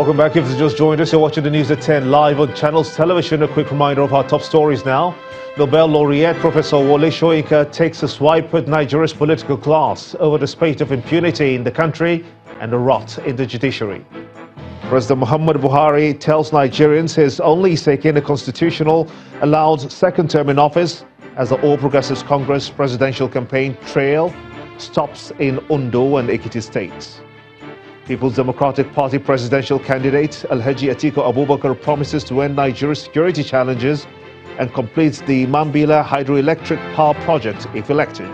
Welcome back. If you just joined us, you're watching the news at 10 live on Channels Television. A quick reminder of our top stories now. Nobel laureate Professor Wole Soyinka takes a swipe at Nigeria's political class over the spate of impunity in the country and the rot in the judiciary. President Muhammad Buhari tells Nigerians he's only seeking a constitutional allowed second term in office as the All Progressives Congress presidential campaign trail stops in Ondo and Ekiti states. People's Democratic Party presidential candidate Alhaji Atiku Abubakar promises to end Nigeria's security challenges and completes the Mambila hydroelectric power project if elected.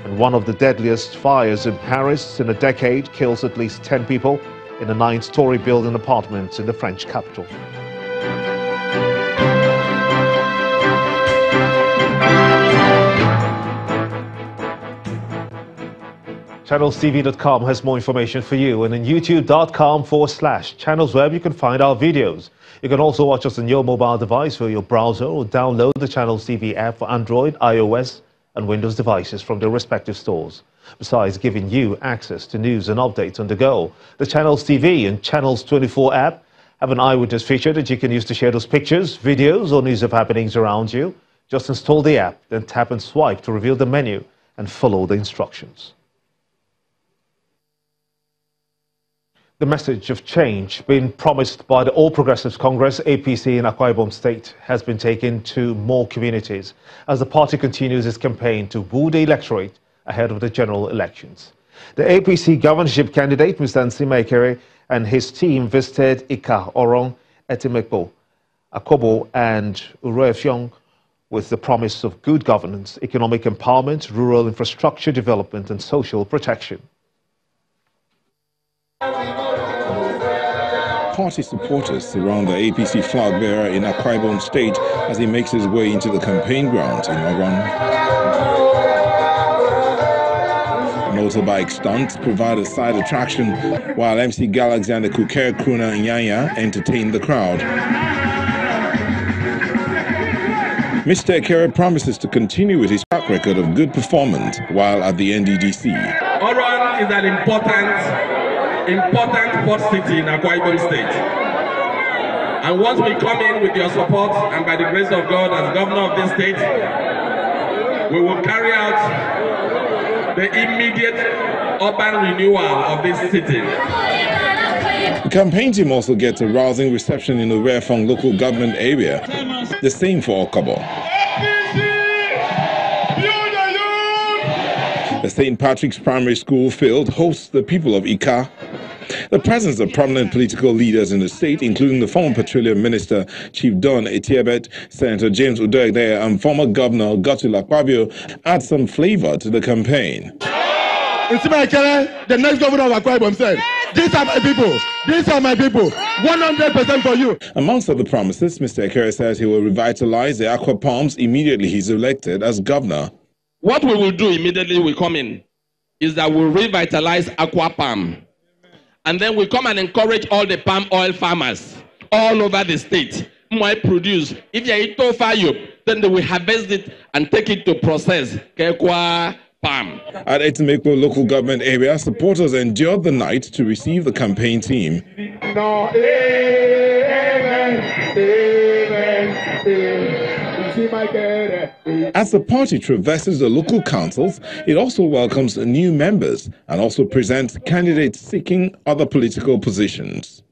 And one of the deadliest fires in Paris in a decade kills at least 10 people in a 9-story building apartment in the French capital. ChannelsTV.com has more information for you, and in youtube.com/channelsweb you can find our videos. You can also watch us on your mobile device or your browser, or download the Channels TV app for Android, iOS and Windows devices from their respective stores. Besides giving you access to news and updates on the go, the Channels TV and Channels 24 app have an eyewitness feature that you can use to share those pictures, videos or news of happenings around you. Just install the app, then tap and swipe to reveal the menu and follow the instructions. The message of change being promised by the All Progressives Congress, APC, in Akwa Ibom State has been taken to more communities as the party continues its campaign to woo the electorate ahead of the general elections. The APC governorship candidate, Mr. Nsima Ekere, and his team visited Ika, Orong, Etimekpo, Akobo and Uruefyong with the promise of good governance, economic empowerment, rural infrastructure development and social protection. Party supporters surround the APC flag bearer in Akwa Ibom State as he makes his way into the campaign ground in Orong. Motorbike stunts provide a side attraction, while MC Galaxy and the Kuker Kruna Nyanya entertain the crowd. Mr. Ekere promises to continue with his track record of good performance while at the NDDC. Orong is an important port city in Akwa Ibom State. And once we come in with your support and by the grace of God as governor of this state, we will carry out the immediate urban renewal of this city. The campaign team also gets a rousing reception in the Uruefyong local government area. The same for Okobo. The St. Patrick's Primary School field hosts the people of Ika. The presence of prominent political leaders in the state, including the former Petroleum Minister, Chief Don Etiebet, Senator James Udoegde, and former Governor Godswill Akpabio, adds some flavor to the campaign. The next governor of Akwa Ibom said, "These are my people. These are my people. 100% for you." Amongst other promises, Mr. Ekere says he will revitalize the aqua palms immediately he's elected as governor. What we will do immediately we come in is that we'll revitalize aqua palm. And then we come and encourage all the palm oil farmers all over the state. Might produce. If you eat fire, then they will harvest it and take it to process kekwa palm. At Etimekpo local government area, supporters endured the night to receive the campaign team. As the party traverses the local councils, it also welcomes new members and also presents candidates seeking other political positions.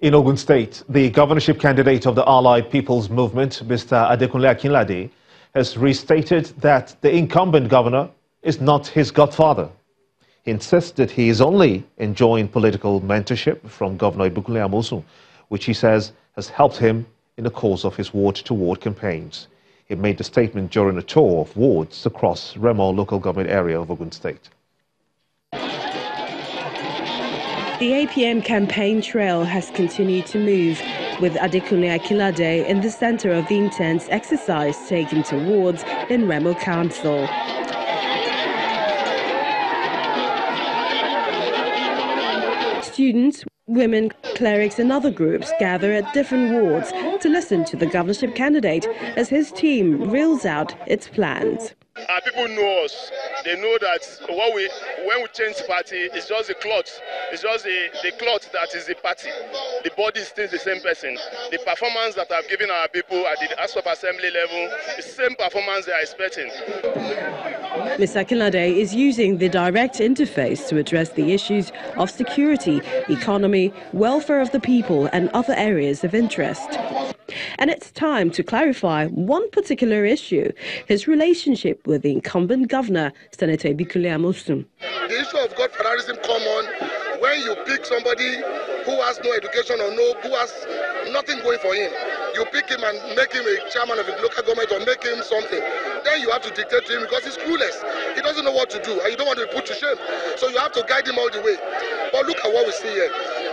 In Ogun State, the governorship candidate of the Allied People's Movement, Mr. Adekunle Akinlade, has restated that the incumbent governor is not his godfather. He insists that he is only enjoying political mentorship from Governor Ibukunle Amosun, which he says has helped him in the course of his ward-to-ward campaigns. He made the statement during a tour of wards across Remo local government area of Ogun State. The APM campaign trail has continued to move, with Adekunle Akinlade in the center of the intense exercise taken to wards in Remo Council. Students, women, clerics and other groups gather at different wards to listen to the governorship candidate as his team reels out its plans. Our people know us. They know that when we change party, it's just the cloth. It's just the cloth that is the party. The body is still the same person. The performance that I've given our people at the House of Assembly level, the same performance they are expecting. Ms. Akinlade is using the direct interface to address the issues of security, economy, welfare of the people and other areas of interest. And it's time to clarify one particular issue, his relationship with the incumbent governor, Senator Ibikule Amosun. The issue of godfatherism come on when you pick somebody who has no education or who has nothing going for him. You pick him and make him a chairman of the local government or make him something. Then you have to dictate to him because he's clueless. He doesn't know what to do and you don't want to be put to shame. So you have to guide him all the way. But look at what we see here.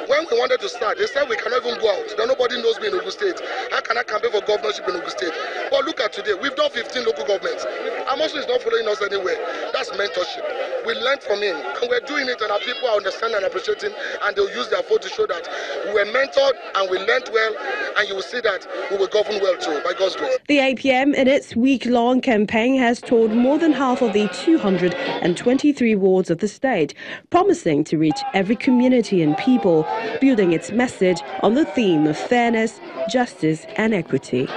When we wanted to start, they said we cannot even go out. That nobody knows me in Ogun State. How can I campaign for governorship in Ogun State? But look at today. We've done 15 local governments. Amosun is not following us anywhere. That's mentorship. We learned from him and we're doing it and our people understand and appreciate him and they'll use their vote to show that we were mentored and we learned well and you will see that we will govern well too, by God's grace. The APM in its week-long campaign has toured more than half of the 223 wards of the state, promising to reach every community and people, building its message on the theme of fairness, justice and equity.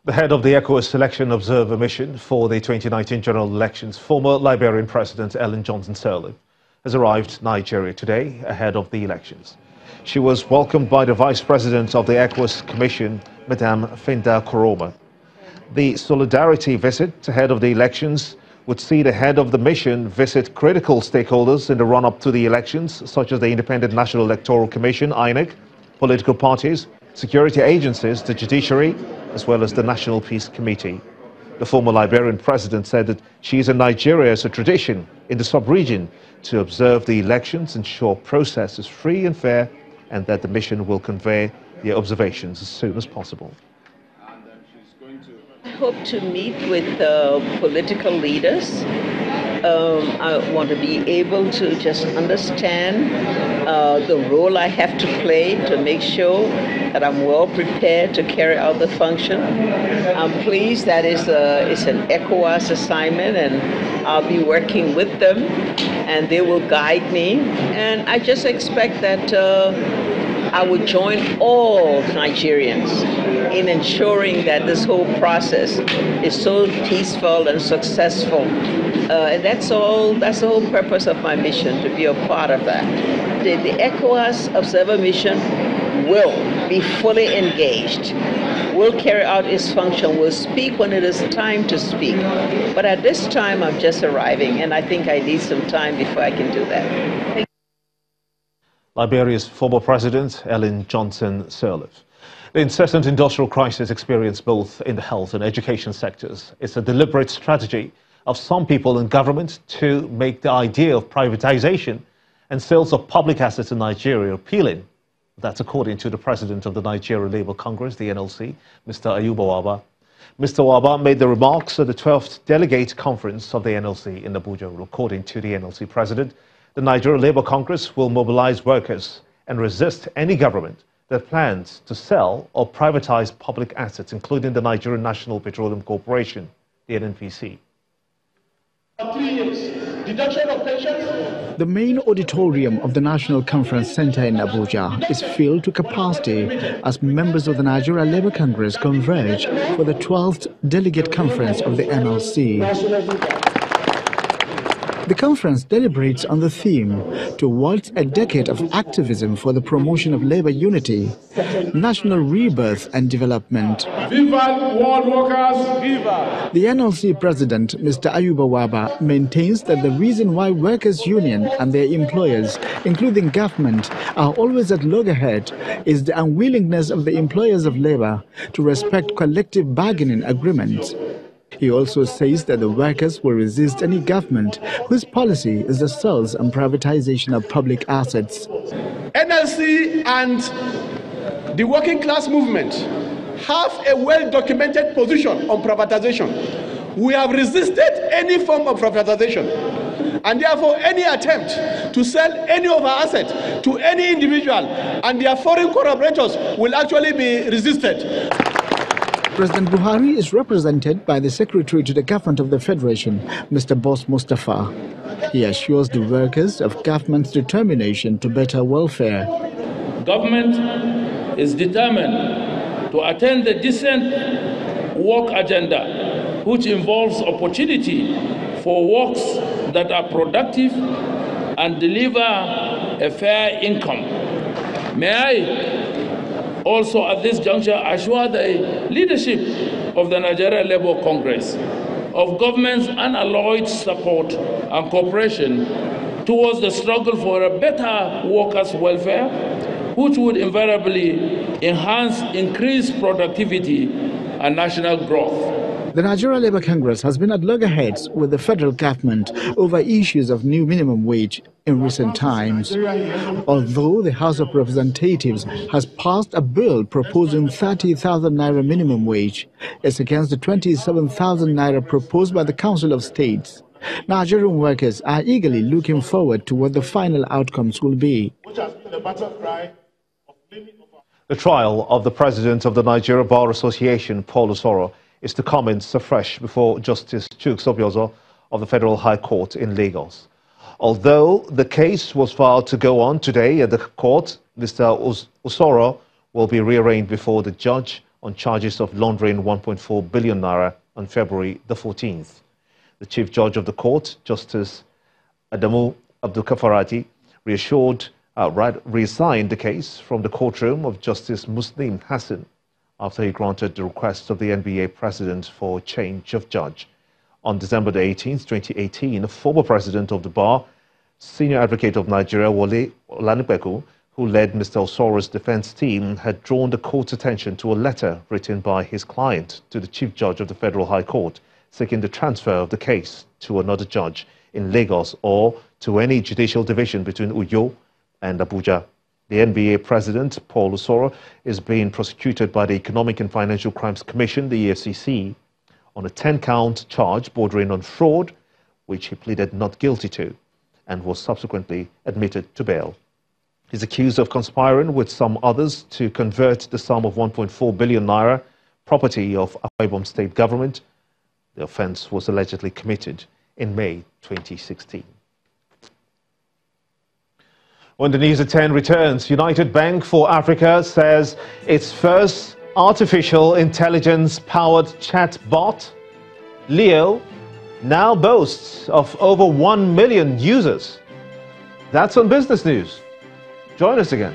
The head of the ECOWAS Election Observer Mission for the 2019 general elections, former Liberian President Ellen Johnson Sirleaf, has arrived in Nigeria today ahead of the elections. She was welcomed by the Vice President of the ECOWAS Commission, Madame Finda Koroma. The solidarity visit ahead of the elections would see the head of the mission visit critical stakeholders in the run-up to the elections, such as the Independent National Electoral Commission, INEC, political parties, security agencies, the judiciary, as well as the National Peace Committee. The former Liberian president said that she is in Nigeria as a tradition in the sub-region to observe the elections, ensure process is free and fair, and that the mission will convey their observations as soon as possible. I hope to meet with political leaders. I want to be able to just understand the role I have to play to make sure that I'm well prepared to carry out the function. I'm pleased that it's an ECOWAS assignment and I'll be working with them and they will guide me. And I just expect that I would join all Nigerians in ensuring that this whole process is so peaceful and successful. And that's the whole purpose of my mission, to be a part of that. The ECOWAS Observer Mission will be fully engaged, will carry out its function, will speak when it is time to speak. But at this time, I'm just arriving, and I think I need some time before I can do that. Liberia's former president, Ellen Johnson Sirleaf. The incessant industrial crisis experienced both in the health and education sectors is a deliberate strategy of some people in government to make the idea of privatization and sales of public assets in Nigeria appealing. That's according to the president of the Nigeria Labour Congress, the NLC, Mr. Ayuba Waba. Mr. Waba made the remarks at the 12th Delegate Conference of the NLC in Abuja. According to the NLC president, the Nigeria Labour Congress will mobilize workers and resist any government that plans to sell or privatize public assets, including the Nigerian National Petroleum Corporation, the NNPC. The main auditorium of the National Conference Center in Abuja is filled to capacity as members of the Nigeria Labour Congress converge for the 12th Delegate Conference of the NLC. The conference deliberates on the theme, towards a decade of activism for the promotion of labor unity, national rebirth and development. Viva world workers, viva! The NLC president, Mr. Ayuba Waba, maintains that the reason why workers' union and their employers, including government, are always at loggerhead is the unwillingness of the employers of labor to respect collective bargaining agreements. He also says that the workers will resist any government whose policy is the sales and privatization of public assets. NLC and the working class movement have a well-documented position on privatization. We have resisted any form of privatization, and therefore any attempt to sell any of our assets to any individual and their foreign collaborators will actually be resisted. President Buhari is represented by the Secretary to the Government of the Federation, Mr. Boss Mustafa. He assures the workers of government's determination to better welfare. Government is determined to attain the decent work agenda, which involves opportunity for works that are productive and deliver a fair income. May I also at this juncture assure the leadership of the Nigeria Labour Congress of government's unalloyed support and cooperation towards the struggle for a better workers' welfare, which would invariably enhance increased productivity and national growth. The Nigeria Labour Congress has been at loggerheads with the federal government over issues of new minimum wage in recent times. Although the House of Representatives has passed a bill proposing 30,000 naira minimum wage, it's against the 27,000 naira proposed by the Council of States. Nigerian workers are eagerly looking forward to what the final outcomes will be. The trial of the president of the Nigeria Bar Association, Paul Usoro, is to commence afresh before Justice Chuks Obiozo of the Federal High Court in Lagos. Although the case was filed to go on today at the court, Mr. Usoro will be rearraigned before the judge on charges of laundering 1.4 billion naira on February the 14th. The Chief Judge of the court, Justice Adamu Abdulkafarati, reassigned the case from the courtroom of Justice Muslim Hassan after he granted the request of the NBA president for change of judge. On December the 18th, 2018, the former president of the bar, senior advocate of Nigeria, Wole Olanipeku, who led Mr. Osoro's defense team, had drawn the court's attention to a letter written by his client to the Chief Judge of the Federal High Court, seeking the transfer of the case to another judge in Lagos or to any judicial division between Uyo and Abuja. The NBA president, Paul Usoro, is being prosecuted by the Economic and Financial Crimes Commission, the EFCC, on a 10-count charge bordering on fraud, which he pleaded not guilty to and was subsequently admitted to bail. He's accused of conspiring with some others to convert the sum of 1.4 billion naira, property of Akwa Ibom state government. The offence was allegedly committed in May 2016. When the news at 10 returns, United Bank for Africa says its first artificial intelligence-powered chatbot, Leo, now boasts of over 1 million users. That's on Business News. Join us again.